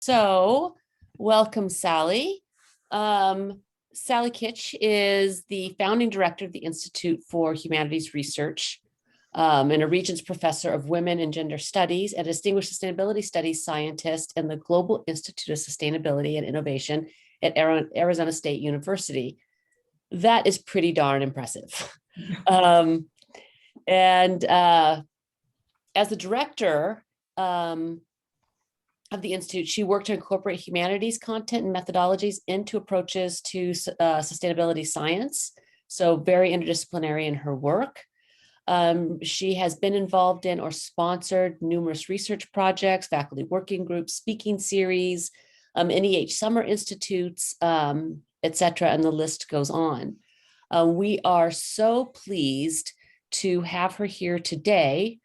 So, welcome, Sally. Sally Kitch is the founding director of the Institute for Humanities Research and a Regents professor of women and gender studies and a distinguished sustainability studies scientist in the Global Institute of Sustainability and Innovation at Arizona State University. That is pretty darn impressive. And as the director of the Institute, she worked to incorporate humanities content and methodologies into approaches to sustainability science. So very interdisciplinary in her work. She has been involved in or sponsored numerous research projects, faculty working groups, speaking series, NEH summer institutes, etc., and the list goes on. We are so pleased to have her here today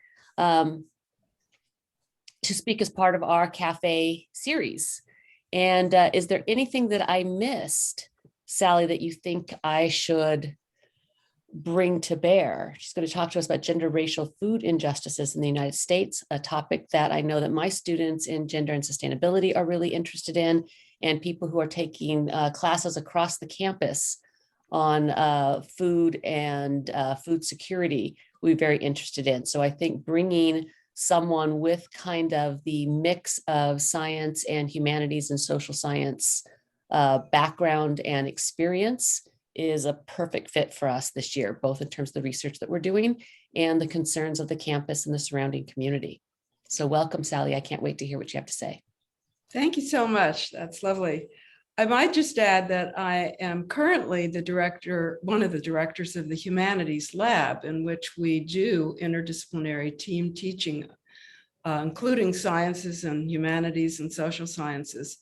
to speak as part of our cafe series. And is there anything that I missed, Sally, that you think I should bring to bear? She's going to talk to us about gender racial food injustices in the United States, a topic that I know that my students in gender and sustainability are really interested in, and people who are taking classes across the campus on food and food security will be very interested in. So I think bringing someone with kind of the mix of science and humanities and social science background and experience is a perfect fit for us this year, both in terms of the research that we're doing and the concerns of the campus and the surrounding community. So welcome, Sally. I can't wait to hear what you have to say. Thank you so much. That's lovely. I might just add that I am currently the director, one of the directors of the Humanities Lab, in which we do interdisciplinary team teaching, including sciences and humanities and social sciences,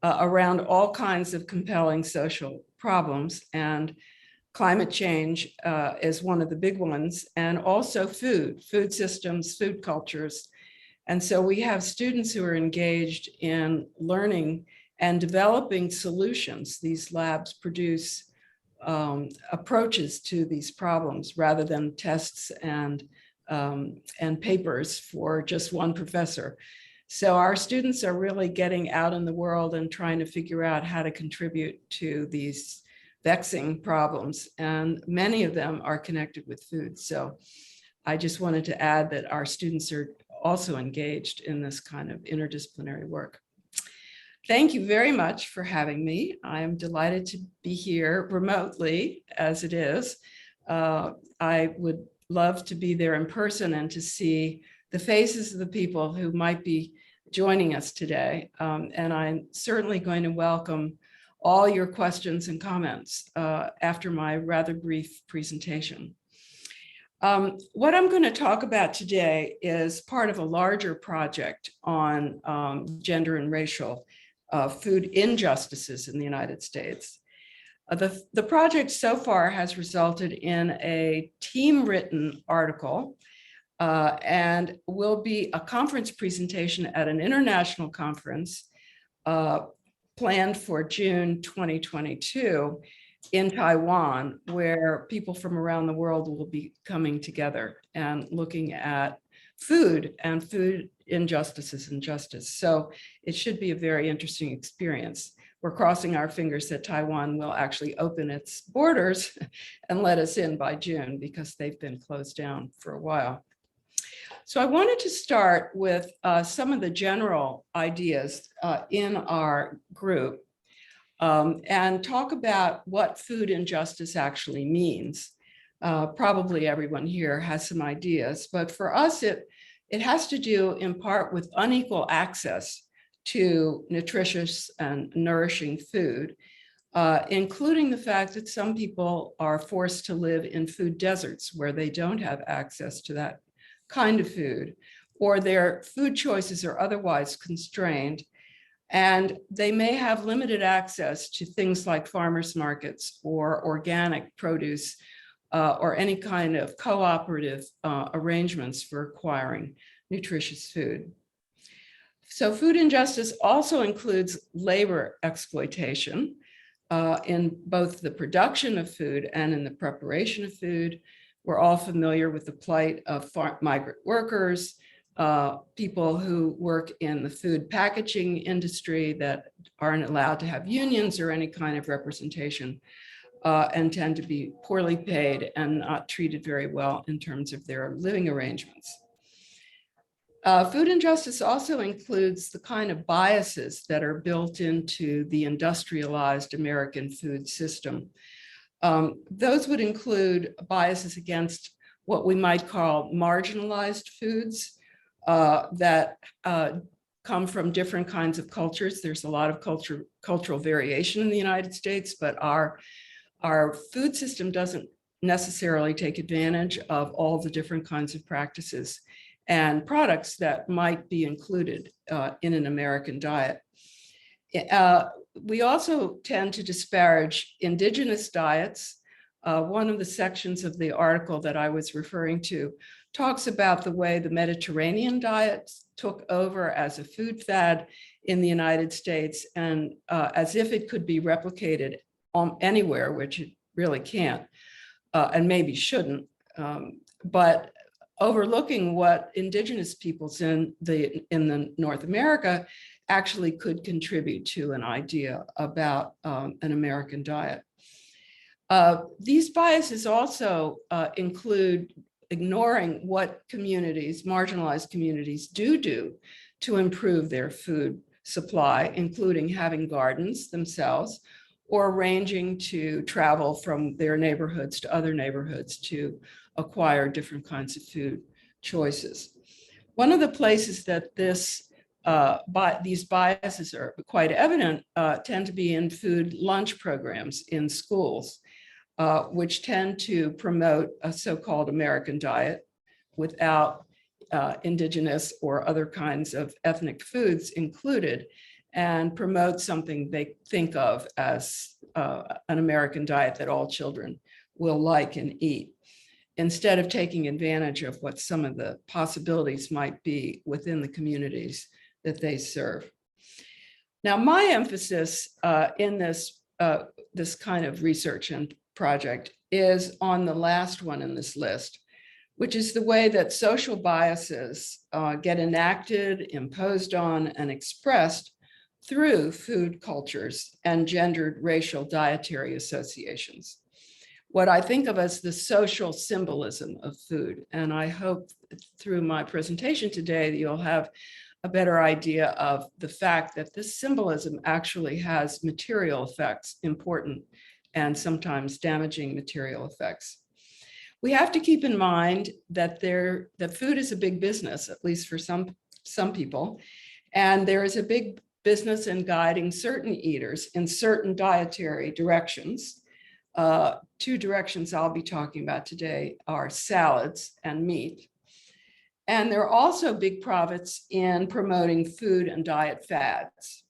around all kinds of compelling social problems. And climate change is one of the big ones, and also food systems, food cultures. And so we have students who are engaged in learning and developing solutions. These labs produce approaches to these problems rather than tests and papers for just one professor. So our students are really getting out in the world and trying to figure out how to contribute to these vexing problems. And many of them are connected with food. So I just wanted to add that our students are also engaged in this kind of interdisciplinary work. Thank you very much for having me. I am delighted to be here remotely as it is. I would love to be there in person and to see the faces of the people who might be joining us today. And I'm certainly going to welcome all your questions and comments after my rather brief presentation. What I'm going to talk about today is part of a larger project on gender and racial food injustices in the United States. The project so far has resulted in a team-written article and will be a conference presentation at an international conference planned for June 2022 in Taiwan, where people from around the world will be coming together and looking at food and food injustices and justice. So it should be a very interesting experience. We're crossing our fingers that Taiwan will actually open its borders and let us in by June, because they've been closed down for a while. So I wanted to start with some of the general ideas in our group and talk about what food injustice actually means. Probably everyone here has some ideas, but for us, it has to do in part with unequal access to nutritious and nourishing food, including the fact that some people are forced to live in food deserts where they don't have access to that kind of food, or their food choices are otherwise constrained, and they may have limited access to things like farmers markets or organic produce or any kind of cooperative arrangements for acquiring nutritious food. So food injustice also includes labor exploitation in both the production of food and in the preparation of food. We're all familiar with the plight of migrant workers, people who work in the food packaging industry that aren't allowed to have unions or any kind of representation, and tend to be poorly paid and not treated very well in terms of their living arrangements. Food injustice also includes the kind of biases that are built into the industrialized American food system. Those would include biases against what we might call marginalized foods that come from different kinds of cultures. There's a lot of cultural variation in the United States, but our food system doesn't necessarily take advantage of all the different kinds of practices and products that might be included in an American diet. We also tend to disparage indigenous diets. One of the sections of the article that I was referring to talks about the way the Mediterranean diet took over as a food fad in the United States, and as if it could be replicated anywhere, which it really can't, and maybe shouldn't. But overlooking what indigenous peoples in the North America actually could contribute to an idea about an American diet. These biases also include ignoring what communities, marginalized communities, do to improve their food supply, including having gardens themselves, or arranging to travel from their neighborhoods to other neighborhoods to acquire different kinds of food choices. One of the places that these biases are quite evident tend to be in food lunch programs in schools, which tend to promote a so-called American diet without indigenous or other kinds of ethnic foods included, and promote something they think of as an American diet that all children will like and eat, instead of taking advantage of what some of the possibilities might be within the communities that they serve. Now, my emphasis in this kind of research and project is on the last one in this list, which is the way that social biases get enacted, imposed on, and expressed through food cultures and gendered racial dietary associations. What I think of as the social symbolism of food. And I hope through my presentation today that you'll have a better idea of the fact that this symbolism actually has material effects, important and sometimes damaging material effects. We have to keep in mind that food is a big business, at least for some people, and there is a big business in guiding certain eaters in certain dietary directions. Two directions I'll be talking about today are salads and meat. And there are also big profits in promoting food and diet fads.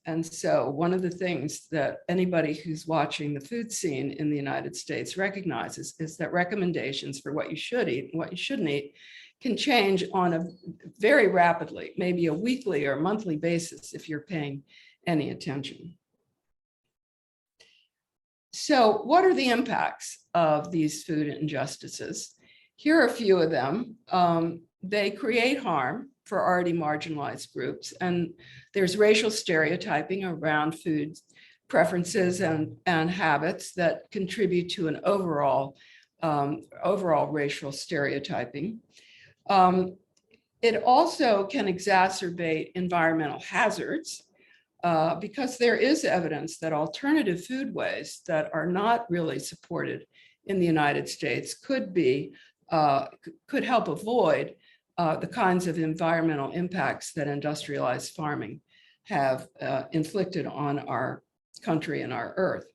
And so one of the things that anybody who's watching the food scene in the United States recognizes is that recommendations for what you should eat and what you shouldn't eat can change on a very rapidly, maybe a weekly or monthly basis if you're paying any attention. So what are the impacts of these food injustices? Here are a few of them. They create harm for already marginalized groups, and there's racial stereotyping around food preferences and habits that contribute to an overall racial stereotyping. It also can exacerbate environmental hazards because there is evidence that alternative foodways that are not really supported in the United States could help avoid the kinds of environmental impacts that industrialized farming have inflicted on our country and our earth.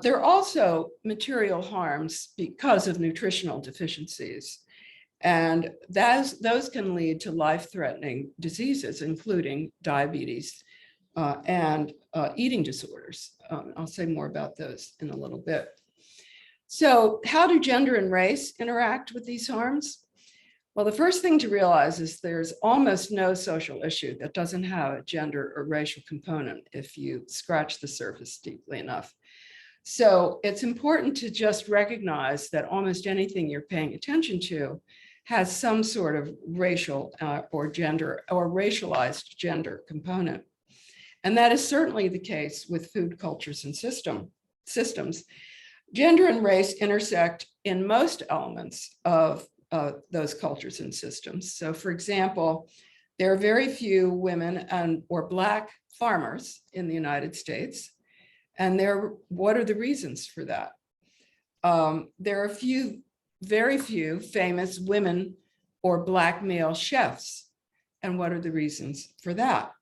There are also material harms because of nutritional deficiencies. And those can lead to life-threatening diseases, including diabetes and eating disorders. I'll say more about those in a little bit. So how do gender and race interact with these harms? Well, the first thing to realize is there's almost no social issue that doesn't have a gender or racial component if you scratch the surface deeply enough. So it's important to just recognize that almost anything you're paying attention to has some sort of racial or gender or racialized gender component. And that is certainly the case with food cultures and systems. Gender and race intersect in most elements of those cultures and systems. So for example, there are very few women or Black farmers in the United States. And what are the reasons for that? There are very few famous women or Black male chefs. And what are the reasons for that?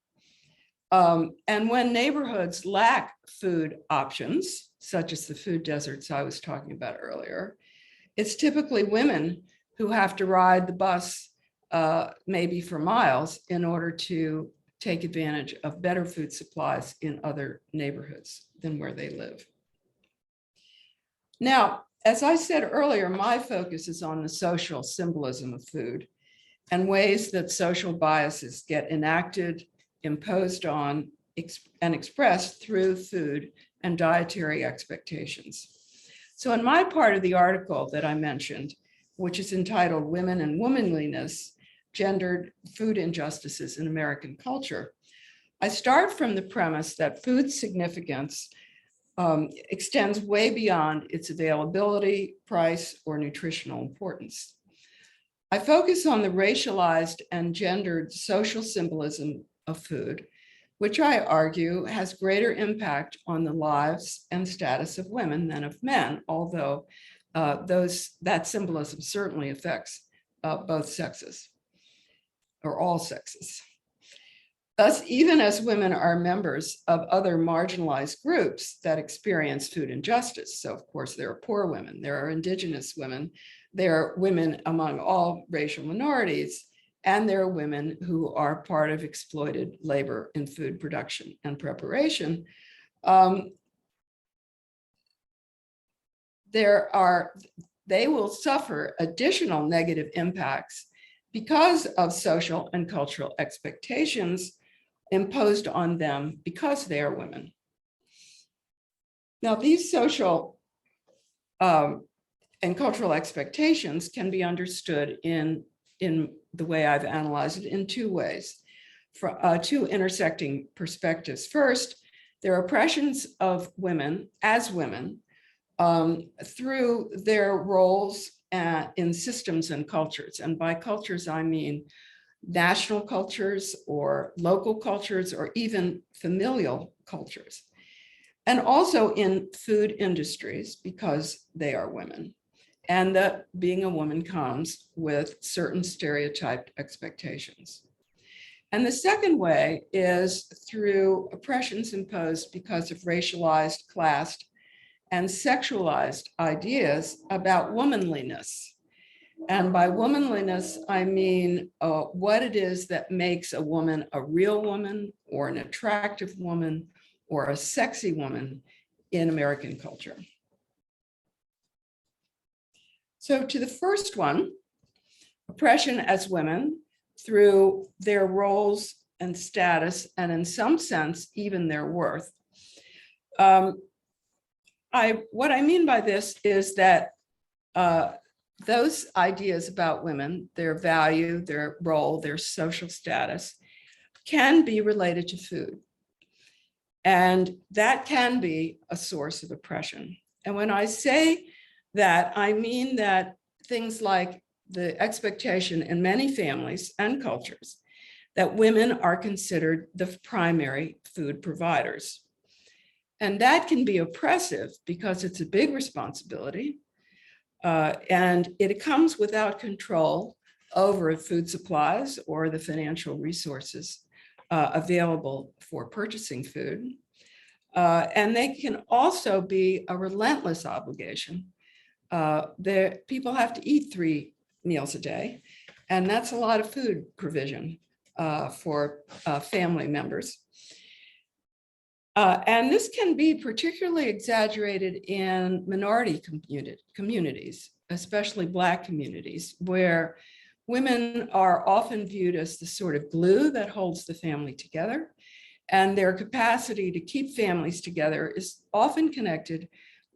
And when neighborhoods lack food options, such as the food deserts I was talking about earlier, it's typically women who have to ride the bus maybe for miles in order to take advantage of better food supplies in other neighborhoods than where they live. Now, as I said earlier, my focus is on the social symbolism of food and ways that social biases get enacted, imposed on, and expressed through food and dietary expectations. So in my part of the article that I mentioned, which is entitled Women and Womanliness, Gendered Food Injustices in American Culture, I start from the premise that food significance extends way beyond its availability, price, or nutritional importance. I focus on the racialized and gendered social symbolism of food, which I argue has greater impact on the lives and status of women than of men, although that symbolism certainly affects both sexes, or all sexes. Thus, even as women are members of other marginalized groups that experience food injustice, so of course there are poor women, there are indigenous women, there are women among all racial minorities, and there are women who are part of exploited labor in food production and preparation. They will suffer additional negative impacts because of social and cultural expectations imposed on them because they are women. Now, these social and cultural expectations can be understood in the way I've analyzed it in two ways, two intersecting perspectives. First, there are oppressions of women as women through their roles in systems and cultures. And by cultures, I mean national cultures or local cultures or even familial cultures. And also in food industries because they are women. And that being a woman comes with certain stereotyped expectations. And the second way is through oppressions imposed because of racialized, classed, and sexualized ideas about womanliness. And by womanliness, I mean what it is that makes a woman a real woman or an attractive woman or a sexy woman in American culture. So to the first one, oppression as women through their roles and status, and in some sense, even their worth. What I mean by this is that those ideas about women, their value, their role, their social status, can be related to food. And that can be a source of oppression. And when I say that, I mean that things like the expectation in many families and cultures that women are considered the primary food providers. And that can be oppressive because it's a big responsibility. And it comes without control over food supplies or the financial resources available for purchasing food. And they can also be a relentless obligation. People have to eat 3 meals a day, and that's a lot of food provision for family members. And this can be particularly exaggerated in minority communities, especially Black communities, where women are often viewed as the sort of glue that holds the family together, and their capacity to keep families together is often connected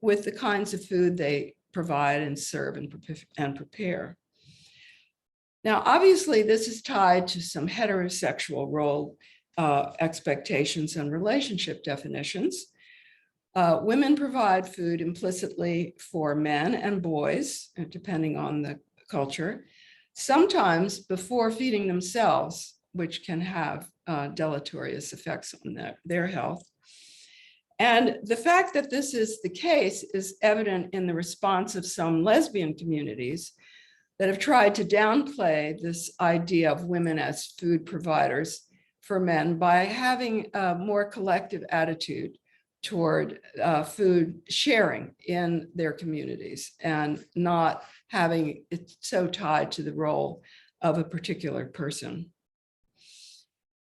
with the kinds of food they provide and serve and prepare. Now, obviously, this is tied to some heterosexual role expectations and relationship definitions. Women provide food implicitly for men and boys, depending on the culture, sometimes before feeding themselves, which can have deleterious effects on their health. And the fact that this is the case is evident in the response of some lesbian communities that have tried to downplay this idea of women as food providers for men by having a more collective attitude toward food sharing in their communities and not having it so tied to the role of a particular person.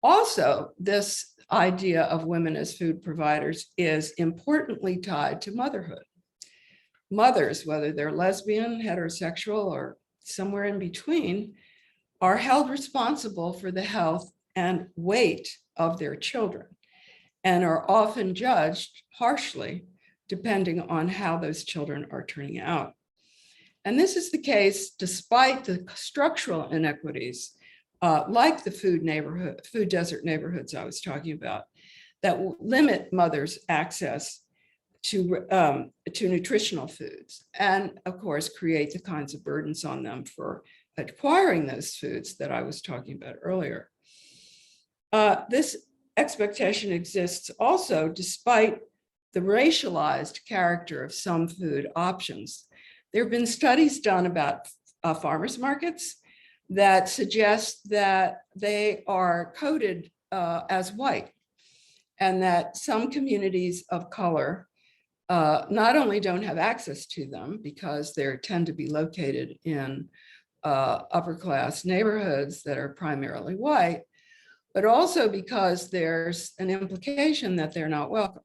Also, this idea of women as food providers is importantly tied to motherhood. Mothers, whether they're lesbian, heterosexual, or somewhere in between, are held responsible for the health and weight of their children and are often judged harshly depending on how those children are turning out. And this is the case despite the structural inequities like the food desert neighborhoods I was talking about that will limit mothers' access to nutritional foods, and of course, create the kinds of burdens on them for acquiring those foods that I was talking about earlier. This expectation exists also despite the racialized character of some food options. There have been studies done about farmers markets that suggest that they are coded as white, and that some communities of color not only don't have access to them because they tend to be located in upper class neighborhoods that are primarily white, but also because there's an implication that they're not welcome.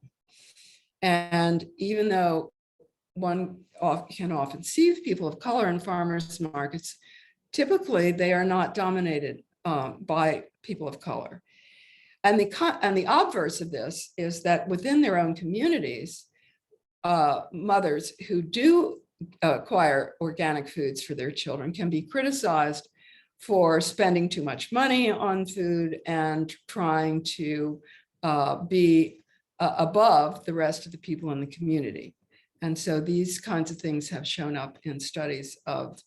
And even though one can often see people of color in farmers markets, typically they are not dominated by people of color. And the obverse of this is that within their own communities, mothers who do acquire organic foods for their children can be criticized for spending too much money on food and trying to be above the rest of the people in the community. And so these kinds of things have shown up in studies of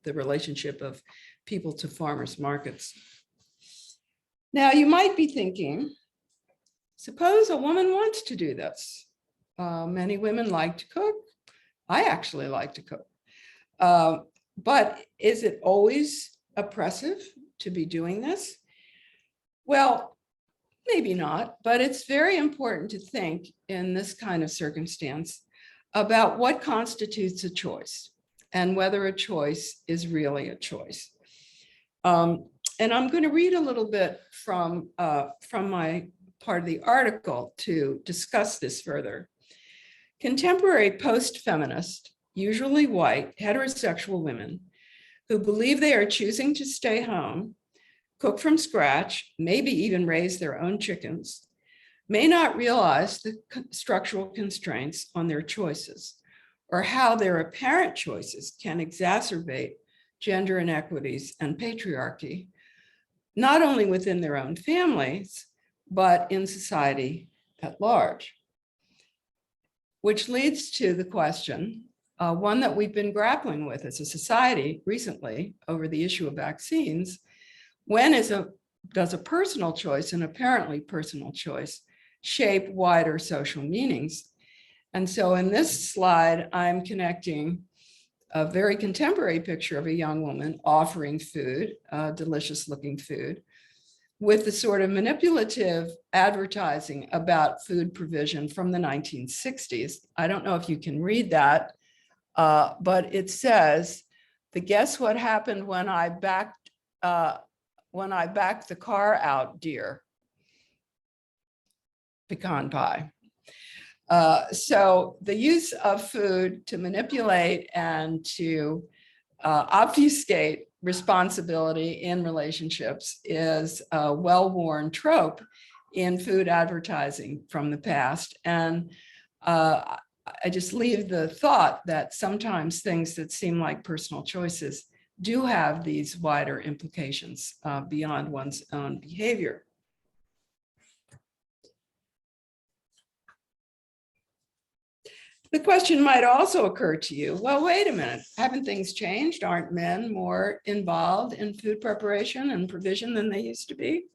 the relationship of people to farmers markets. Now, you might be thinking, suppose a woman wants to do this. Many women like to cook. I actually like to cook. But is it always oppressive to be doing this? Well, maybe not, but it's very important to think in this kind of circumstance about what constitutes a choice and whether a choice is really a choice. And I'm going to read a little bit from my part of the article to discuss this further. Contemporary post-feminist, usually white, heterosexual women who believe they are choosing to stay home, cook from scratch, maybe even raise their own chickens, may not realize the structural constraints on their choices or how their apparent choices can exacerbate gender inequities and patriarchy, not only within their own families, but in society at large. Which leads to the question, one that we've been grappling with as a society recently over the issue of vaccines. When does a personal choice, an apparently personal choice, shape wider social meanings? And so in this slide, I'm connecting a very contemporary picture of a young woman offering food, delicious looking food, with the sort of manipulative advertising about food provision from the 1960s. I don't know if you can read that, but it says, guess what happened when I backed the car out, dear? Pecan pie. So the use of food to manipulate and to obfuscate responsibility in relationships is a well-worn trope in food advertising from the past. And I just leave the thought that sometimes things that seem like personal choices do have these wider implications beyond one's own behavior. The question might also occur to you, well, wait a minute, haven't things changed? Aren't men more involved in food preparation and provision than they used to be?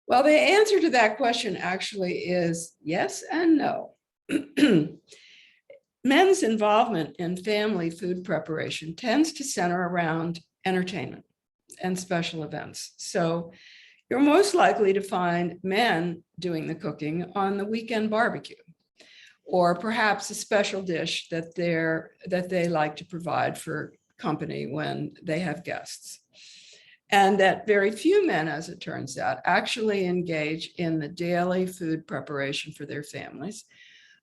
Well, the answer to that question actually is yes and no. Men's involvement in family food preparation tends to center around entertainment and special events. So you're most likely to find men doing the cooking on the weekend barbecue, or perhaps a special dish that they like to provide for company when they have guests. And that very few men, as it turns out, actually engage in the daily food preparation for their families,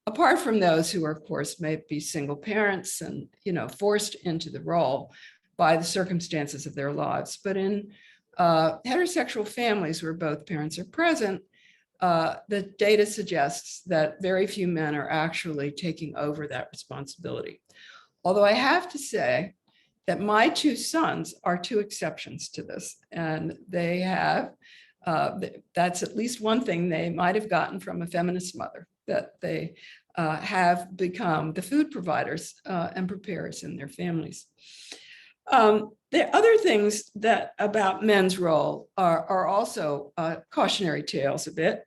apart from those who are, of course, may be single parents and, forced into the role by the circumstances of their lives. But in heterosexual families where both parents are present, the data suggests that very few men are actually taking over that responsibility. Although I have to say that my two sons are two exceptions to this, and they have, that's at least one thing they might have gotten from a feminist mother, that they have become the food providers and preparers in their families. The other things that about men's role are also cautionary tales a bit.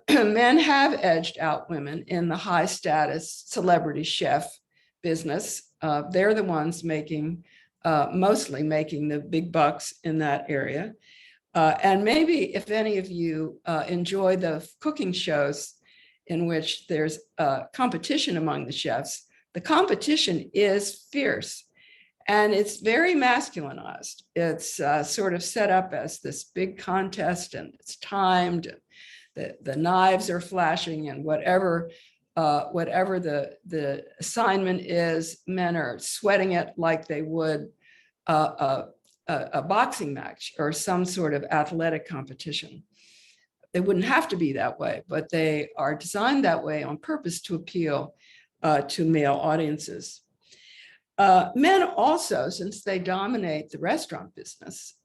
Men have edged out women in the high status celebrity chef business. They're the ones mostly making the big bucks in that area. And maybe if any of you enjoy the cooking shows in which there's competition among the chefs, the competition is fierce. And it's very masculinized. It's sort of set up as this big contest, and it's timed. The knives are flashing, and whatever the assignment is, men are sweating it like they would a boxing match or some sort of athletic competition. They wouldn't have to be that way, but they are designed that way on purpose to appeal to male audiences. Men also, since they dominate the restaurant business,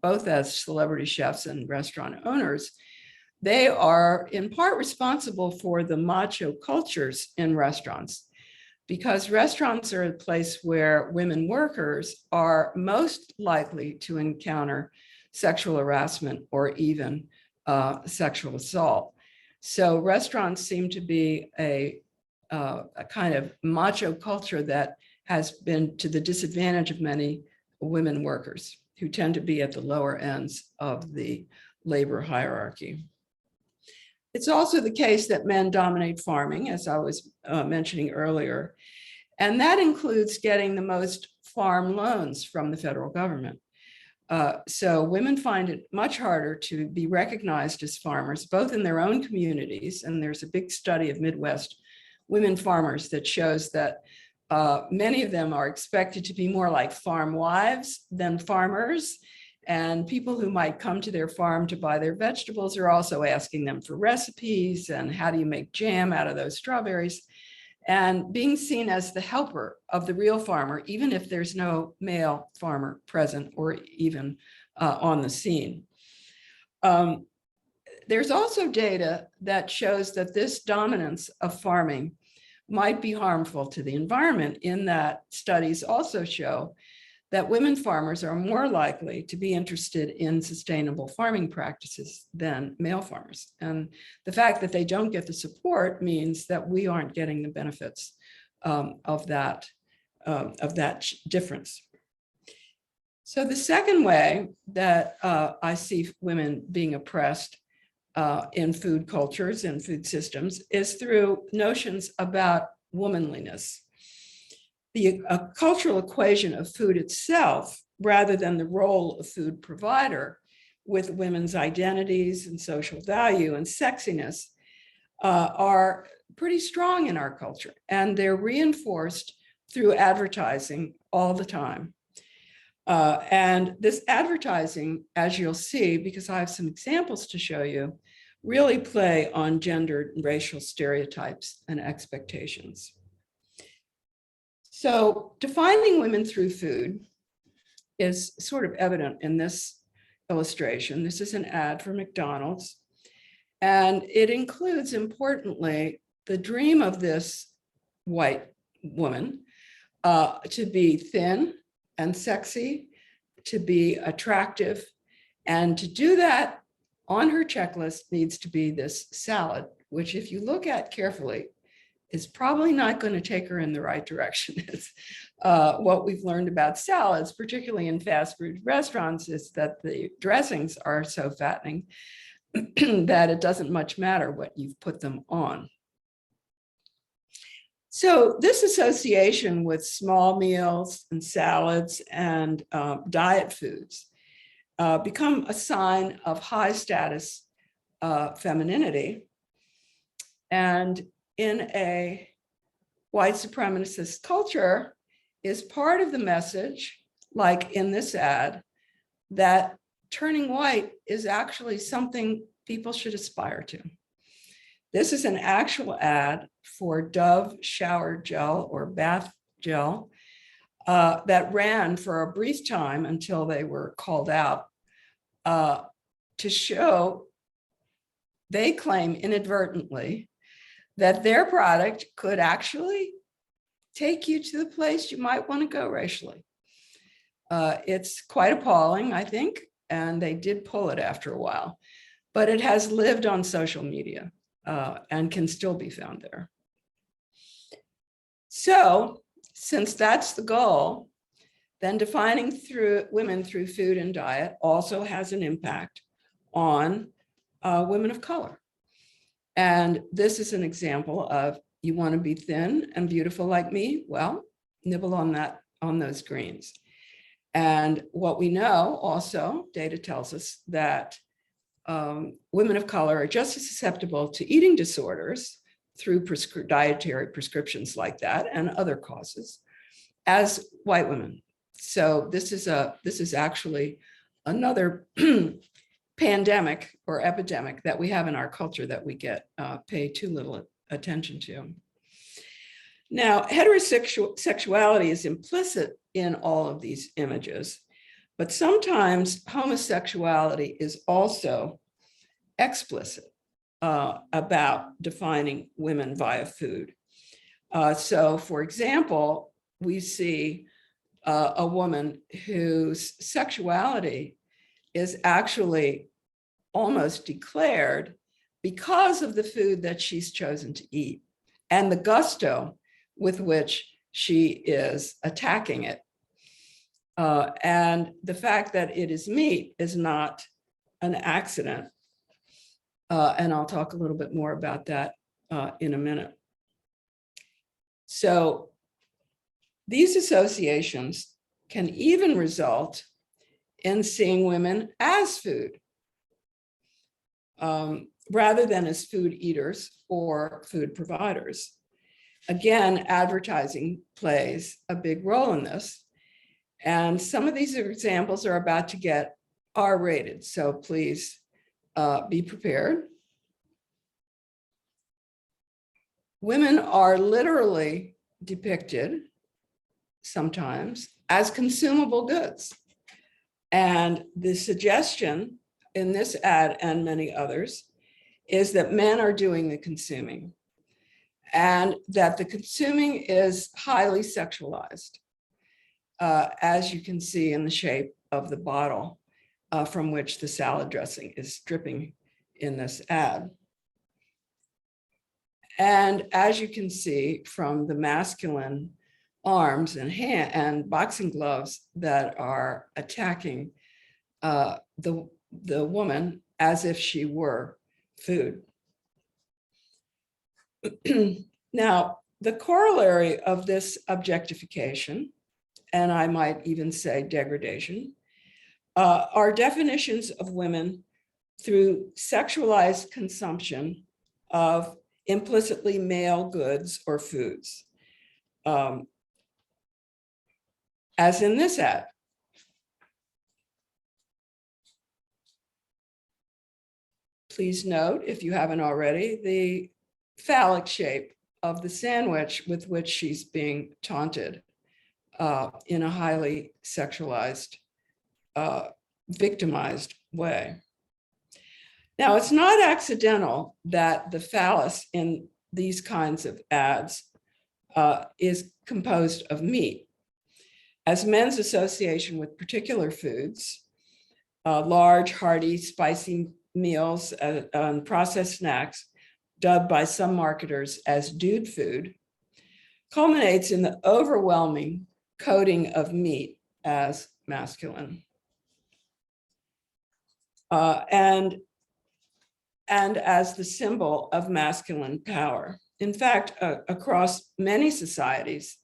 both as celebrity chefs and restaurant owners, they are in part responsible for the macho cultures in restaurants, because restaurants are a place where women workers are most likely to encounter sexual harassment or even sexual assault. So restaurants seem to be a kind of macho culture that has been to the disadvantage of many women workers who tend to be at the lower ends of the labor hierarchy. It's also the case that men dominate farming, as I was mentioning earlier, and that includes getting the most farm loans from the federal government. So women find it much harder to be recognized as farmers, both in their own communities, and there's a big study of Midwest women farmers that shows that many of them are expected to be more like farm wives than farmers. And people who might come to their farm to buy their vegetables are also asking them for recipes and how do you make jam out of those strawberries, and being seen as the helper of the real farmer, even if there's no male farmer present or even on the scene. There's also data that shows that this dominance of farming might be harmful to the environment, in that studies also show that women farmers are more likely to be interested in sustainable farming practices than male farmers. And the fact that they don't get the support means that we aren't getting the benefits of that difference. So the second way that I see women being oppressed in food cultures and food systems is through notions about womanliness. The cultural equation of food itself, rather than the role of food provider, with women's identities and social value and sexiness, are pretty strong in our culture, and they're reinforced through advertising all the time. And this advertising, as you'll see, because I have some examples to show you, really play on gendered and racial stereotypes and expectations. So defining women through food is sort of evident in this illustration. This is an ad for McDonald's, and it includes, importantly, the dream of this white woman to be thin and sexy, to be attractive, and to do that on her checklist needs to be this salad, which if you look at carefully, is probably not going to take her in the right direction. It's, what we've learned about salads, particularly in fast food restaurants, is that the dressings are so fattening that it doesn't much matter what you've put them on. So this association with small meals and salads and diet foods become a sign of high status femininity. And in a white supremacist culture is part of the message, like in this ad, that turning white is actually something people should aspire to. This is an actual ad for Dove shower gel or bath gel that ran for a brief time until they were called out to show, they claim inadvertently, that their product could actually take you to the place you might want to go racially. It's quite appalling, I think, and they did pull it after a while, but it has lived on social media and can still be found there. So, since that's the goal, then defining women through food and diet also has an impact on women of color. And this is an example of, you want to be thin and beautiful like me? Well, nibble on that, on those greens. And what we know also, data tells us that women of color are just as susceptible to eating disorders through dietary prescriptions like that and other causes as white women. So this is actually another pandemic or epidemic that we have in our culture that we pay too little attention to. Now, heterosexuality is implicit in all of these images, but sometimes homosexuality is also explicit about defining women via food. So, for example, we see a woman whose sexuality is actually almost declared because of the food that she's chosen to eat and the gusto with which she is attacking it. And the fact that it is meat is not an accident. And I'll talk a little bit more about that in a minute. So these associations can even result in seeing women as food, rather than as food eaters or food providers. Again, advertising plays a big role in this. And some of these examples are about to get R-rated, so please be prepared. Women are literally depicted sometimes as consumable goods. And the suggestion in this ad and many others is that men are doing the consuming and that the consuming is highly sexualized, as you can see in the shape of the bottle from which the salad dressing is dripping in this ad. And as you can see from the masculine arms and boxing gloves that are attacking the woman as if she were food. Now, the corollary of this objectification, and I might even say degradation, are definitions of women through sexualized consumption of implicitly male goods or foods. As in this ad. Please note, if you haven't already, the phallic shape of the sandwich with which she's being taunted in a highly sexualized victimized way. Now, it's not accidental that the phallus in these kinds of ads is composed of meat, as men's association with particular foods, large, hearty, spicy meals and processed snacks, dubbed by some marketers as dude food, culminates in the overwhelming coding of meat as masculine. And as the symbol of masculine power. In fact, across many societies,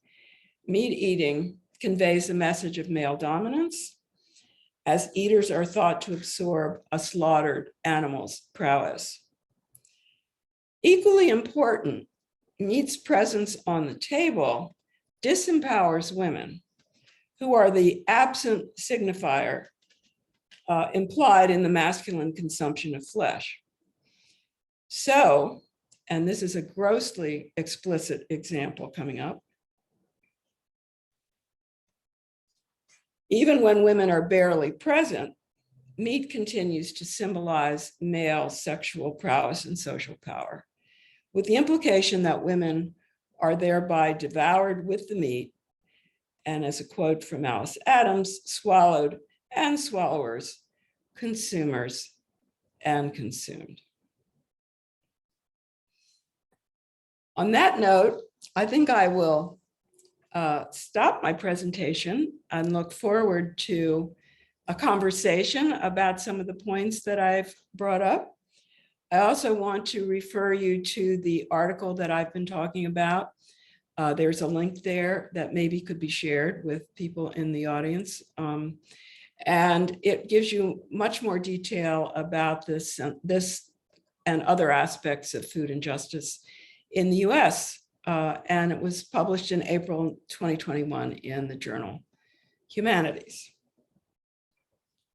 meat eating conveys a message of male dominance, as eaters are thought to absorb a slaughtered animal's prowess. Equally important, meat's presence on the table disempowers women, who are the absent signifier implied in the masculine consumption of flesh. So, and this is a grossly explicit example coming up, even when women are barely present, meat continues to symbolize male sexual prowess and social power, with the implication that women are thereby devoured with the meat, and as a quote from Alice Adams, swallowed and swallowers, consumers and consumed. On that note, I think I will stop my presentation and look forward to a conversation about some of the points that I've brought up. I also want to refer you to the article that I've been talking about. There's a link there that maybe could be shared with people in the audience. And it gives you much more detail about this and other aspects of food injustice in the US. And it was published in April 2021 in the journal Humanities.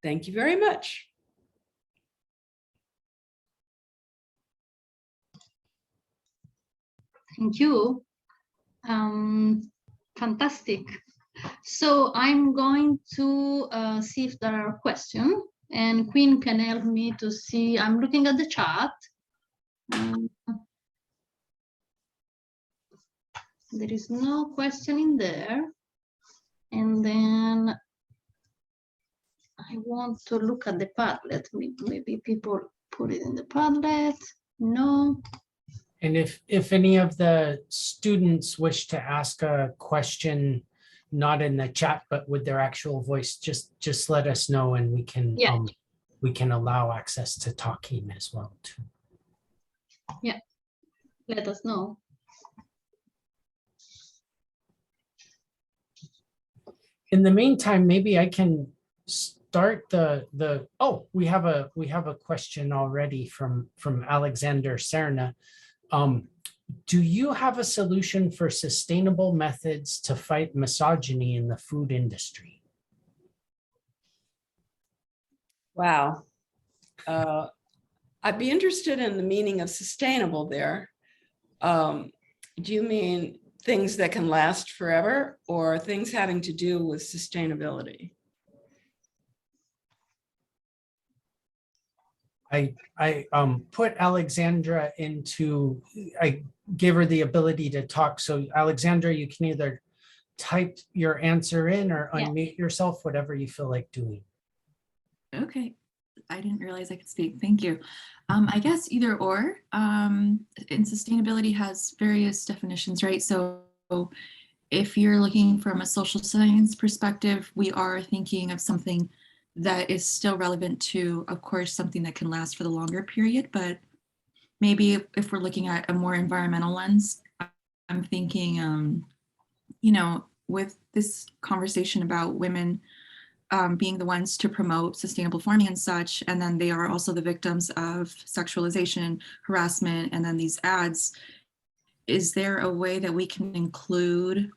Thank you very much. Thank you. Fantastic. So I'm going to see if there are questions, and Queen can help me to see. I'm looking at the chat. There is no question in there. And then I want to look at the Padlet. Maybe people put it in the Padlet. No. And if any of the students wish to ask a question, not in the chat, but with their actual voice, just let us know, and we can allow access to talking as well too. Yeah, let us know. In the meantime, maybe I can start we have a question already from Alexander Serna. Do you have a solution for sustainable methods to fight misogyny in the food industry? Wow. I'd be interested in the meaning of sustainable there. Do you mean things that can last forever, or things having to do with sustainability? I put Alexandra into, I gave her the ability to talk. So Alexandra, you can either type your answer in or unmute yourself, whatever you feel like doing. Okay, I didn't realize I could speak. Thank you. I guess either or. And sustainability has various definitions, right? So if you're looking from a social science perspective, we are thinking of something that is still relevant to, of course, something that can last for the longer period. But maybe if we're looking at a more environmental lens, I'm thinking, with this conversation about women being the ones to promote sustainable farming and such, and then they are also the victims of sexualization, harassment, and then these ads. Is there a way that we can include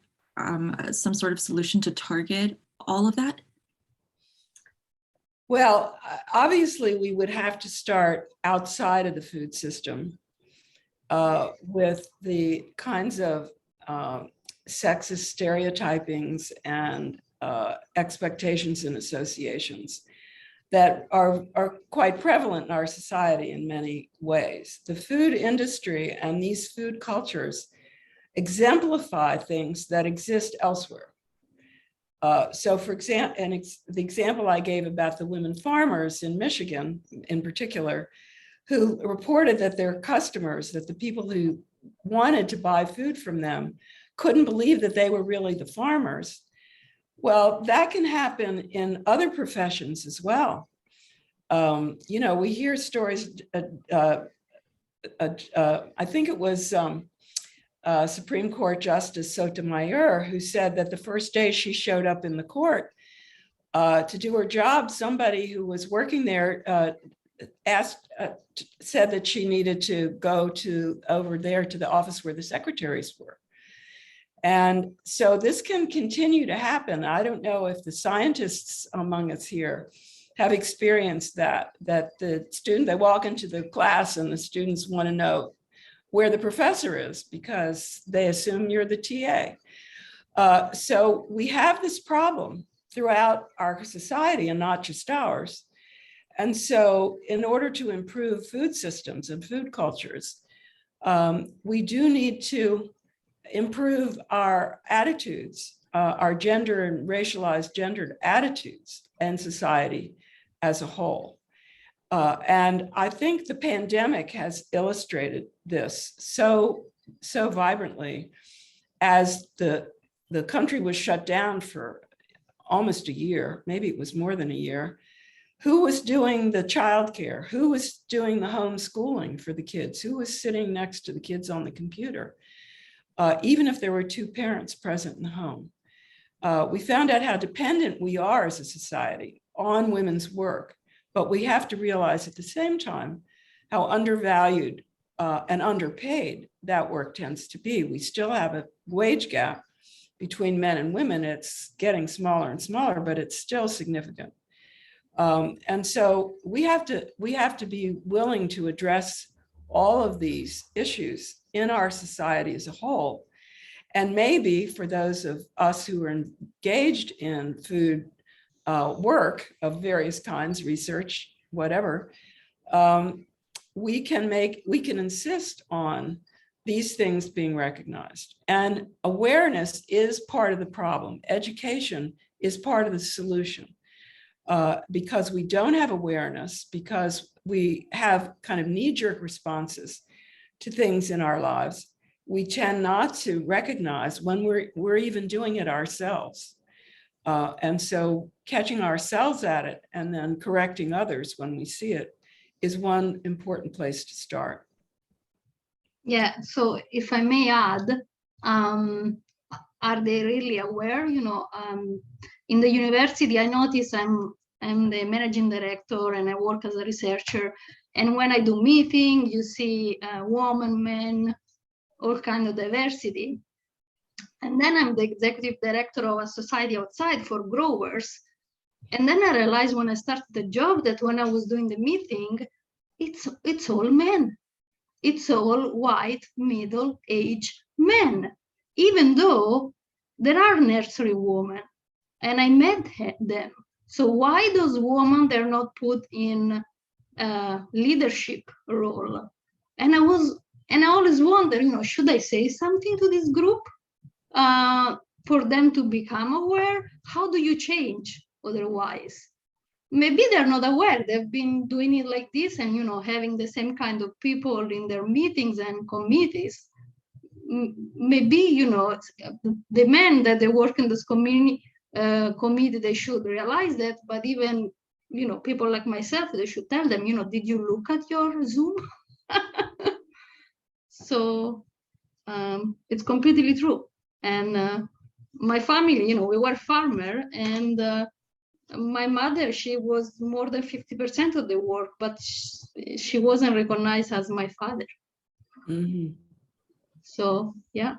some sort of solution to target all of that? Well, obviously, we would have to start outside of the food system with the kinds of sexist stereotypings and expectations and associations that are quite prevalent in our society in many ways. The food industry and these food cultures exemplify things that exist elsewhere. So for example, the example I gave about the women farmers in Michigan in particular, who reported that their customers, that the people who wanted to buy food from them couldn't believe that they were really the farmers. Well, that can happen in other professions as well. You know, we hear stories, I think it was Supreme Court Justice Sotomayor, who said that the first day she showed up in the court to do her job, somebody who was working there said that she needed to go over there to the office where the secretaries were. And so this can continue to happen. I don't know if the scientists among us here have experienced that they walk into the class and the students want to know where the professor is because they assume you're the TA. So we have this problem throughout our society and not just ours. And so in order to improve food systems and food cultures, we do need to improve our attitudes, our gender and racialized gendered attitudes and society as a whole. And I think the pandemic has illustrated this so vibrantly as the country was shut down for almost a year, maybe it was more than a year. Who was doing the childcare? Who was doing the homeschooling for the kids? Who was sitting next to the kids on the computer? Even if there were two parents present in the home. We found out how dependent we are as a society on women's work, but we have to realize at the same time how undervalued and underpaid that work tends to be. We still have a wage gap between men and women. It's getting smaller and smaller, but it's still significant. And so we have to be willing to address all of these issues in our society as a whole. And maybe for those of us who are engaged in food work of various kinds, research, whatever, we can insist on these things being recognized. And awareness is part of the problem. Education is part of the solution. Because we don't have awareness, because we have kind of knee-jerk responses to things in our lives, we tend not to recognize when we're even doing it ourselves. And so catching ourselves at it and then correcting others when we see it is one important place to start. Yeah, so if I may add, are they really aware? You know, in the university, I notice I'm the managing director and I work as a researcher. And when I do meeting, you see women, men, all kind of diversity. And then I'm the executive director of a society outside for growers. And then I realized when I started the job that when I was doing the meeting, it's all men. It's all white, middle-aged men, even though there are nursery women, and I met them. So why those women, they're not put in leadership role? And I always wonder, you know, should I say something to this group for them to become aware? How do you change otherwise? Maybe they're not aware. They've been doing it like this and, you know, having the same kind of people in their meetings and committees. Maybe, you know, the men that they work in this committee, they should realize that, but even, you know, people like myself, they should tell them, you know, did you look at your Zoom? So it's completely true. And my family, you know, we were farmer, and my mother, she was more than 50% of the work, but she wasn't recognized as my father. Mm-hmm. So, yeah.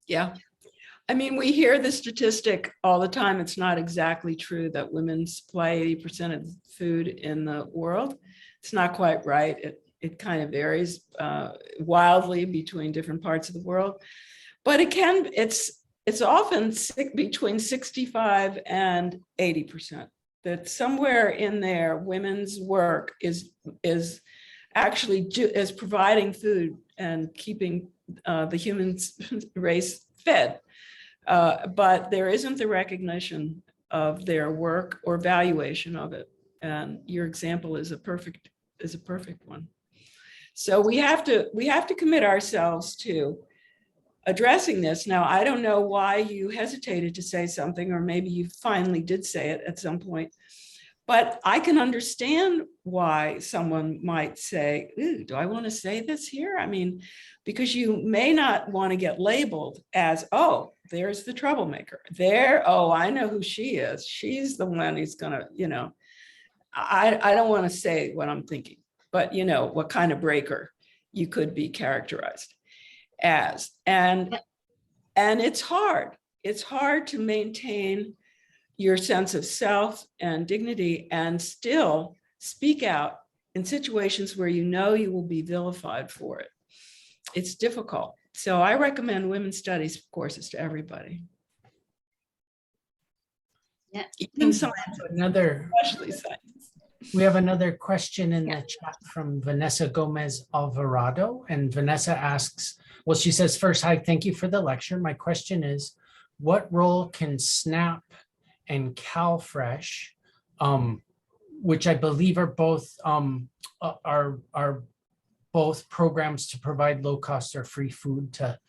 Yeah. I mean, we hear the statistic all the time. It's not exactly true that women supply 80% of the food in the world. It's not quite right. It kind of varies wildly between different parts of the world. But it's it's often between 65 and 80%. That somewhere in there, women's work is actually is providing food and keeping the human race fed. But there isn't the recognition of their work or valuation of it. And your example is a perfect one. So we have to commit ourselves to addressing this. Now, I don't know why you hesitated to say something, or maybe you finally did say it at some point, but I can understand why someone might say, ooh, do I want to say this here? I mean, because you may not want to get labeled as, oh, there's the troublemaker. Oh, I know who she is. She's the one who's gonna, I don't want to say what I'm thinking, but what kind of breaker you could be characterized as. And it's hard. It's hard to maintain your sense of self and dignity and still speak out in situations where you will be vilified for it. It's difficult. So I recommend women's studies courses to everybody. Yeah. Even science, especially science. We have another question in the chat from Vanessa Gomez Alvarado. And Vanessa asks, well, she says, first, hi, thank you for the lecture. My question is, what role can SNAP and CalFresh, which I believe are both both programs to provide low cost or free food to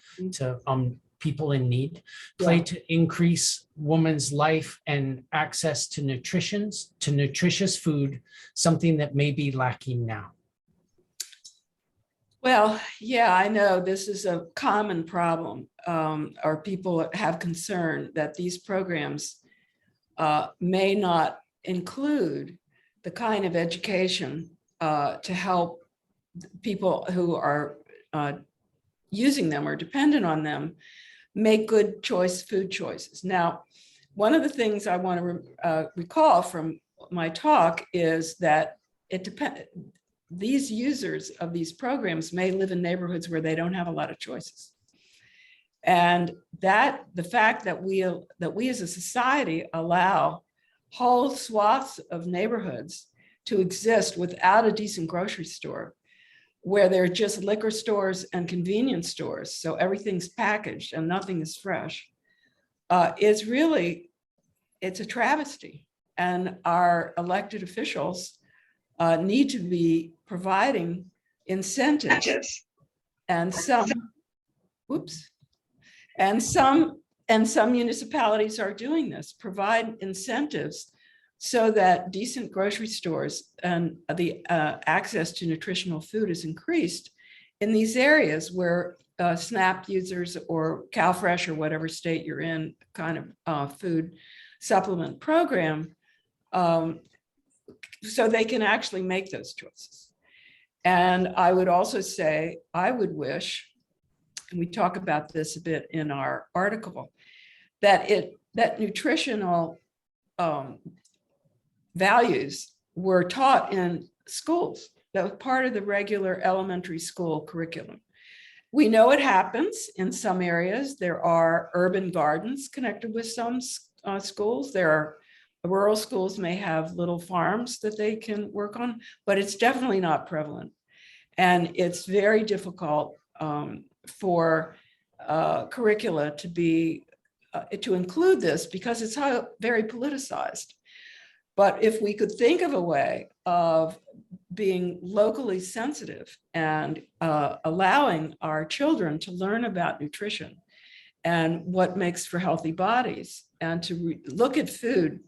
people in need, play to increase women's life and access to nutritious food, something that may be lacking now? Well, yeah, I know this is a common problem, or people have concern that these programs may not include the kind of education to help people who are using them or dependent on them make good food choices. Now, one of the things I want to recall from my talk is that these users of these programs may live in neighborhoods where they don't have a lot of choices. And that the fact that we as a society allow whole swaths of neighborhoods to exist without a decent grocery store, where there are just liquor stores and convenience stores, so everything's packaged and nothing is fresh, it's a travesty. And our elected officials need to be providing incentives, and some municipalities are doing this, provide incentives so that decent grocery stores and the access to nutritional food is increased in these areas where SNAP users or CalFresh or whatever state you're in kind of food supplement program, so they can actually make those choices. And I would also say, I would wish, and we talk about this a bit in our article, that nutritional values were taught in schools. That was part of the regular elementary school curriculum. We know it happens in some areas. There are urban gardens connected with some schools. There are rural schools may have little farms that they can work on, but it's definitely not prevalent. And it's very difficult for curricula to include this because it's very politicized. But if we could think of a way of being locally sensitive and allowing our children to learn about nutrition and what makes for healthy bodies, and to look at food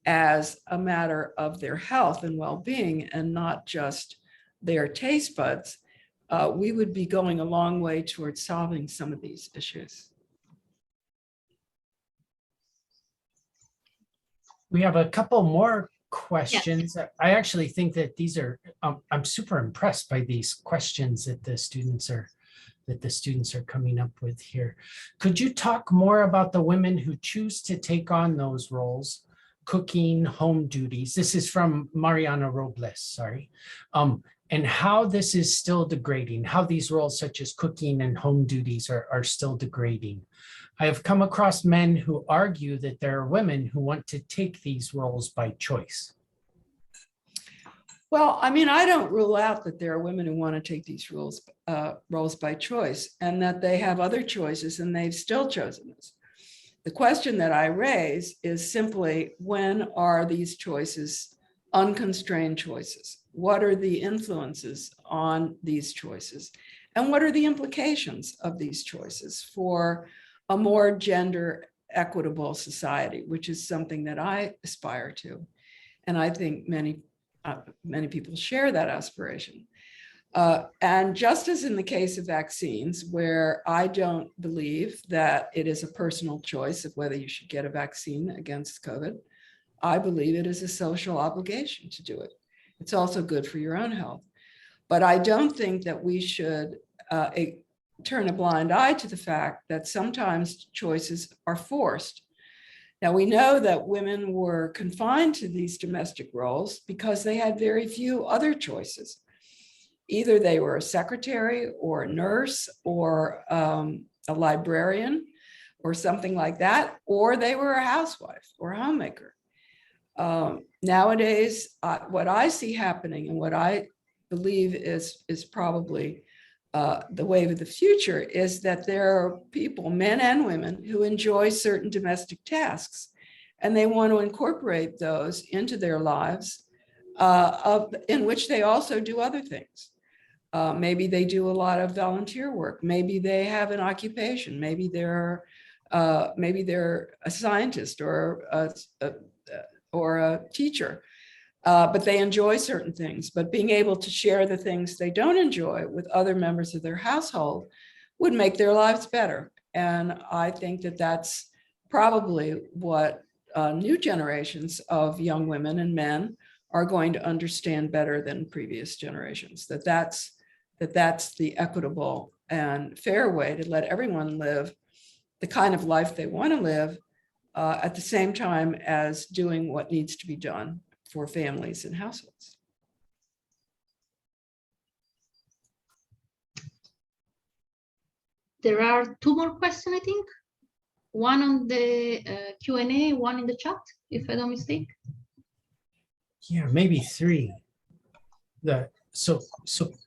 as a matter of their health and well-being and not just their taste buds, we would be going a long way towards solving some of these issues. We have a couple more questions. Yes. I actually think that these are, I'm super impressed by these questions that the students are coming up with here. Could you talk more about the women who choose to take on those roles, cooking, home duties? This is from Mariana Robles, sorry. and how this is still degrading, how these roles such as cooking and home duties are still degrading. I have come across men who argue that there are women who want to take these roles by choice. Well, I mean, I don't rule out that there are women who want to take these roles by choice, and that they have other choices and they've still chosen this. The question that I raise is simply, when are these choices unconstrained choices? What are the influences on these choices? And what are the implications of these choices for a more gender equitable society, which is something that I aspire to. And I think many people share that aspiration. And just as in the case of vaccines, where I don't believe that it is a personal choice of whether you should get a vaccine against COVID, I believe it is a social obligation to do it. It's also good for your own health. But I don't think that we should turn a blind eye to the fact that sometimes choices are forced. Now, we know that women were confined to these domestic roles because they had very few other choices. Either they were a secretary or a nurse or a librarian or something like that, or they were a housewife or a homemaker. Nowadays, what I see happening and what I believe is probably the wave of the future is that there are people, men and women, who enjoy certain domestic tasks, and they want to incorporate those into their lives in which they also do other things. Maybe they do a lot of volunteer work. Maybe they have an occupation. Maybe they're a scientist or a teacher. But they enjoy certain things. But being able to share the things they don't enjoy with other members of their household would make their lives better. And I think that that's probably what new generations of young women and men are going to understand better than previous generations, that's the equitable and fair way to let everyone live the kind of life they want to live at the same time as doing what needs to be done for families and households. There are two more questions, I think. One on the Q&A, one in the chat, if I don't mistake. Yeah, maybe three. So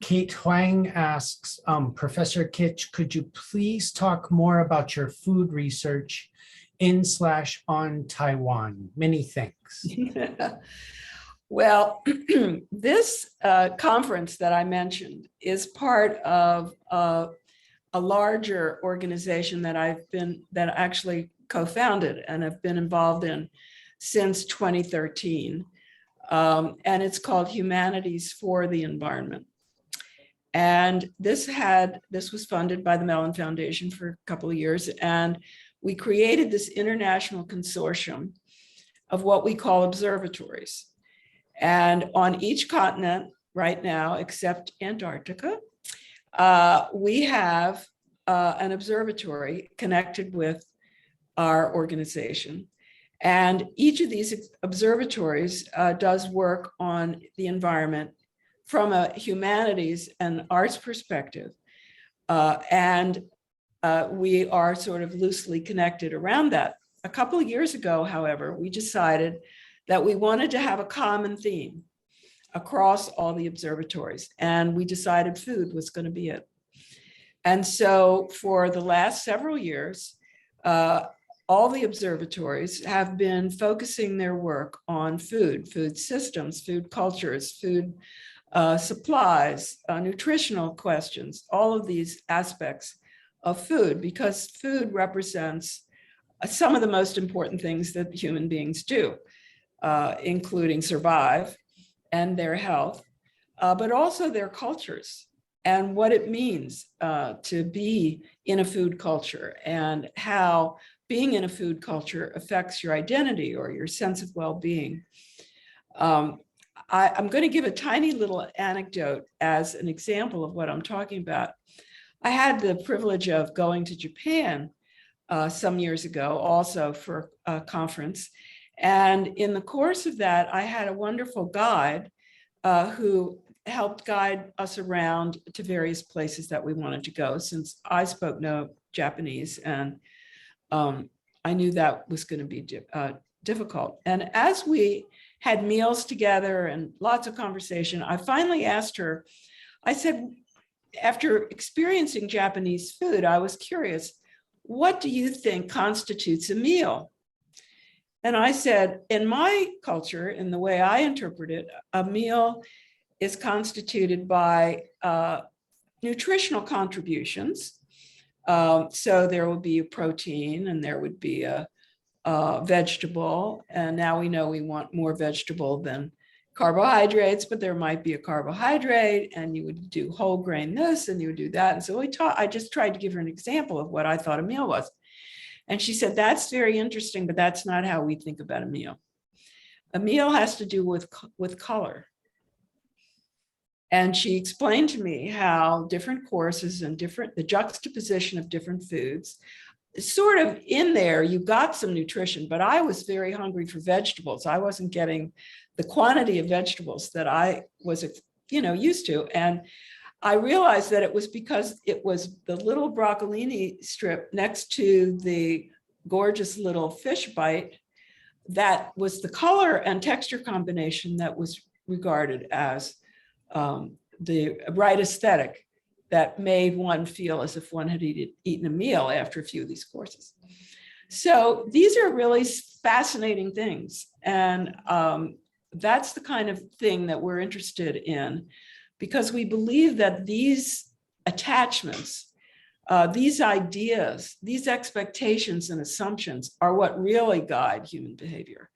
Kate Huang asks, Professor Kitch, could you please talk more about your food research in/on Taiwan? Many thanks. Well, this conference that I mentioned is part of a larger organization that that actually co-founded and have been involved in since 2013. And it's called Humanities for the Environment. And this was funded by the Mellon Foundation for a couple of years. And we created this international consortium of what we call observatories. And on each continent right now, except Antarctica, we have an observatory connected with our organization. And each of these observatories does work on the environment from a humanities and arts perspective. And we are sort of loosely connected around that. A couple of years ago, however, we decided that we wanted to have a common theme across all the observatories. And we decided food was going to be it. And so for the last several years, all the observatories have been focusing their work on food systems, food cultures, food supplies, nutritional questions, all of these aspects of food, because food represents some of the most important things that human beings do, including survive and their health, but also their cultures and what it means to be in a food culture and how being in a food culture affects your identity or your sense of well-being. I'm going to give a tiny little anecdote as an example of what I'm talking about. I had the privilege of going to Japan some years ago, also for a conference. And in the course of that, I had a wonderful guide who helped guide us around to various places that we wanted to go, since I spoke no Japanese, and I knew that was going to be difficult. And as we had meals together and lots of conversation, I finally asked her, I said, after experiencing Japanese food, I was curious, what do you think constitutes a meal? And I said, in my culture, in the way I interpret it, a meal is constituted by nutritional contributions. So there will be a protein, and there would be a vegetable. And now we know we want more vegetable than carbohydrates, but there might be a carbohydrate, and you would do whole grain this, and you would do that. And so I just tried to give her an example of what I thought a meal was. And she said, that's very interesting, but that's not how we think about a meal. A meal has to do with color. And she explained to me how different courses and the juxtaposition of different foods, sort of in there, you got some nutrition, but I was very hungry for vegetables. I wasn't getting the quantity of vegetables that I was, used to. And I realized that it was because it was the little broccolini strip next to the gorgeous little fish bite that was the color and texture combination that was regarded as the right aesthetic that made one feel as if one had eaten a meal after a few of these courses. So these are really fascinating things. And that's the kind of thing that we're interested in, because we believe that these attachments, these ideas, these expectations and assumptions are what really guide human behavior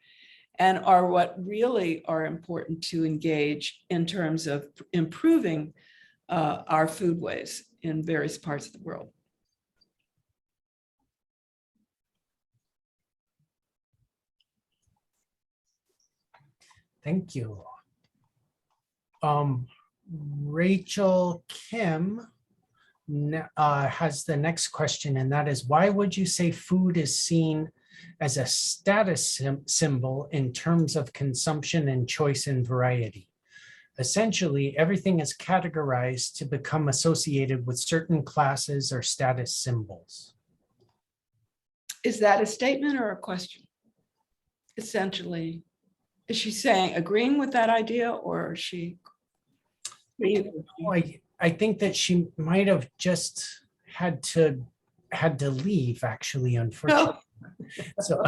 and are what really are important to engage in terms of improving our foodways in various parts of the world. Thank you. Rachel Kim has the next question, and that is, why would you say food is seen as a status symbol in terms of consumption and choice and variety? Essentially, everything is categorized to become associated with certain classes or status symbols. Is that a statement or a question? Essentially, is she saying, agreeing with that idea, or is she? I think that she might have just had to leave, actually, unfortunately. Oh. So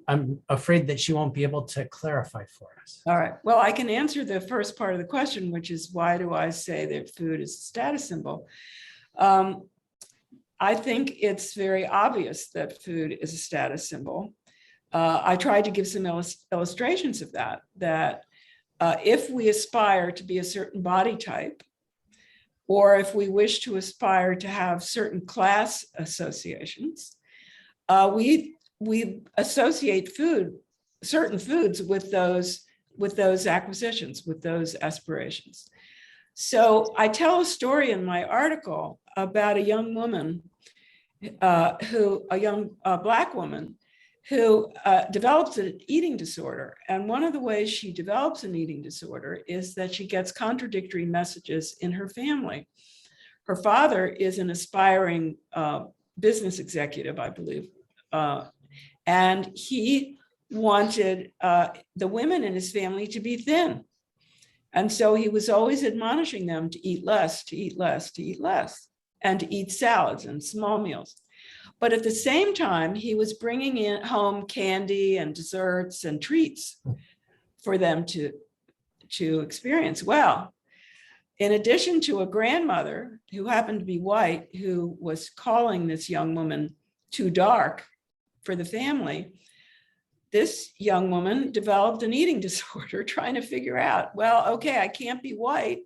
I'm afraid that she won't be able to clarify for us. All right. Well, I can answer the first part of the question, which is, why do I say that food is a status symbol? I think it's very obvious that food is a status symbol. I tried to give some illustrations of that if we aspire to be a certain body type, or if we wish to aspire to have certain class associations, we associate certain foods with those acquisitions, with those aspirations. So I tell a story in my article about a young woman, a young Black woman who develops an eating disorder. And one of the ways she develops an eating disorder is that she gets contradictory messages in her family. Her father is an aspiring business executive, I believe, and he wanted the women in his family to be thin. And so he was always admonishing them to eat less, to eat less, to eat less, and to eat salads and small meals. But at the same time, he was bringing in home candy and desserts and treats for them to experience. Well, in addition to a grandmother who happened to be white, who was calling this young woman too dark for the family, this young woman developed an eating disorder, trying to figure out, well, okay, I can't be white,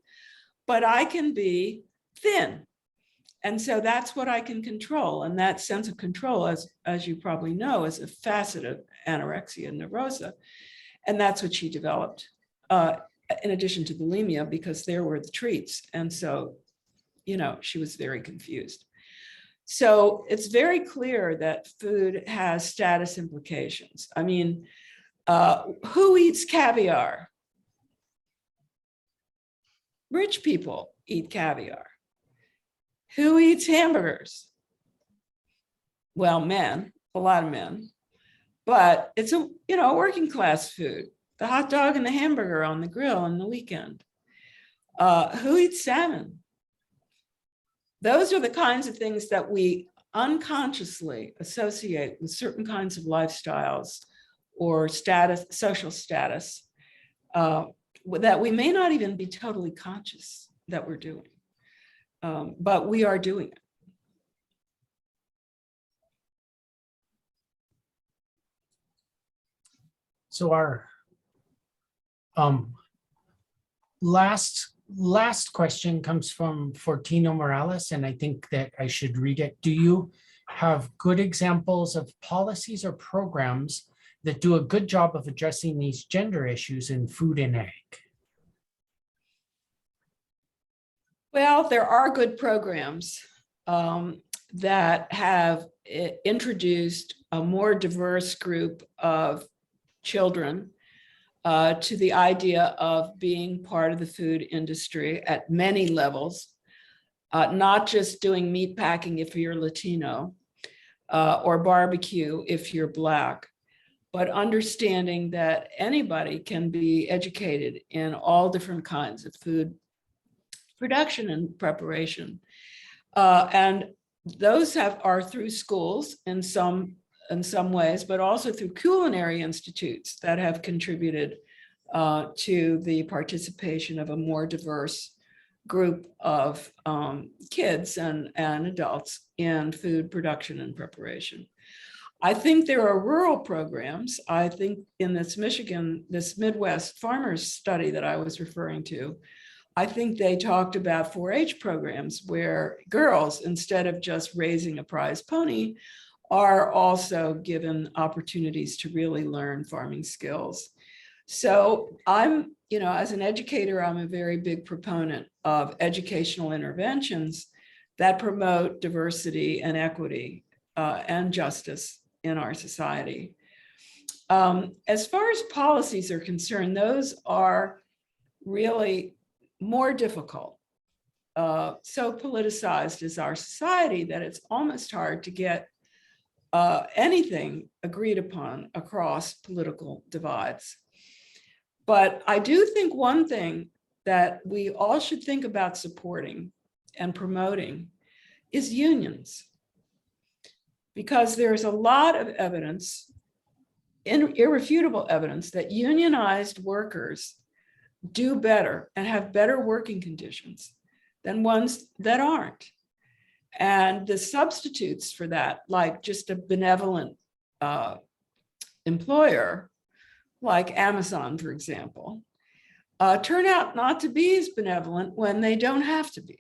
but I can be thin. And so that's what I can control. And that sense of control, as you probably know, is a facet of anorexia nervosa. And that's what she developed, in addition to bulimia, because there were the treats. And so, she was very confused. So it's very clear that food has status implications. I mean, who eats caviar? Rich people eat caviar. Who eats hamburgers? Well, men, a lot of men, but it's a, working class food, the hot dog and the hamburger on the grill on the weekend. Who eats salmon? Those are the kinds of things that we unconsciously associate with certain kinds of lifestyles or status, social status, that we may not even be totally conscious that we're doing, but we are doing it. So our last question comes from Fortino Morales, and I think that I should read it. Do you have good examples of policies or programs that do a good job of addressing these gender issues in food and ag? Well, there are good programs that have introduced a more diverse group of children to the idea of being part of the food industry at many levels, not just doing meat packing if you're Latino, or barbecue if you're Black, but understanding that anybody can be educated in all different kinds of food production and preparation. And those are through schools in some ways, but also through culinary institutes that have contributed to the participation of a more diverse group of kids and adults in food production and preparation. I think there are rural programs. I think in this Midwest farmers study that I was referring to, I think they talked about 4-H programs where girls, instead of just raising a prize pony, are also given opportunities to really learn farming skills. So I'm, as an educator, I'm a very big proponent of educational interventions that promote diversity and equity and justice in our society. As far as policies are concerned, those are really more difficult. So politicized is our society that it's almost hard to get anything agreed upon across political divides. But I do think one thing that we all should think about supporting and promoting is unions, because there's a lot of evidence, irrefutable evidence, that unionized workers do better and have better working conditions than ones that aren't. And the substitutes for that, like just a benevolent employer, like Amazon, for example, turn out not to be as benevolent when they don't have to be.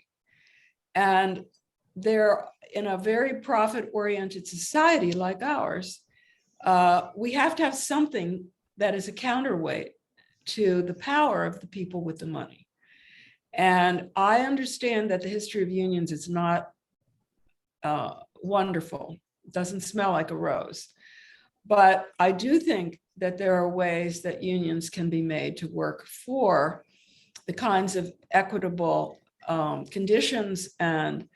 And they're in a very profit-oriented society like ours. We have to have something that is a counterweight to the power of the people with the money. And I understand that the history of unions is not wonderful. It doesn't smell like a rose. But I do think that there are ways that unions can be made to work for the kinds of equitable conditions and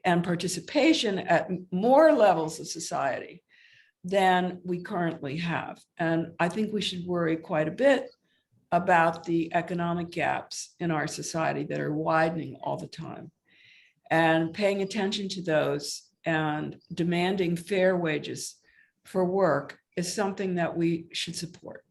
participation at more levels of society than we currently have. And I think we should worry quite a bit about the economic gaps in our society that are widening all the time. And paying attention to those and demanding fair wages for work is something that we should support.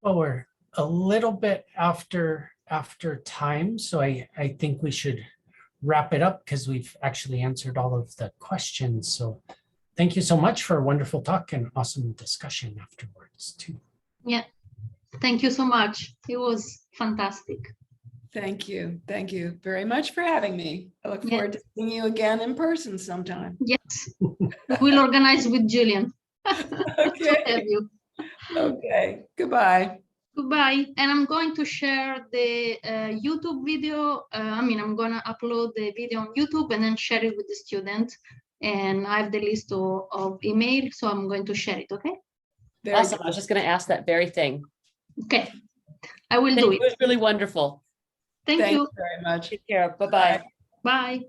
Well, we're a little bit after time, so I think we should wrap it up because we've actually answered all of the questions. So thank you so much for a wonderful talk and awesome discussion afterwards too. Yeah, thank you so much. It was fantastic. Thank you. Thank you very much for having me. I look forward to seeing you again in person sometime. Yes, we'll organize with Julian. Okay. To have you. Okay. Goodbye. Goodbye. And I'm going to share the YouTube video. I'm going to upload the video on YouTube and then share it with the students. And I have the list of email, so I'm going to share it, okay? There you Awesome. go. I was just going to ask that very thing. Okay, I will Thank do you. It it. was really wonderful. Thank Thank you. you very much. Take care. Bye-bye. Bye.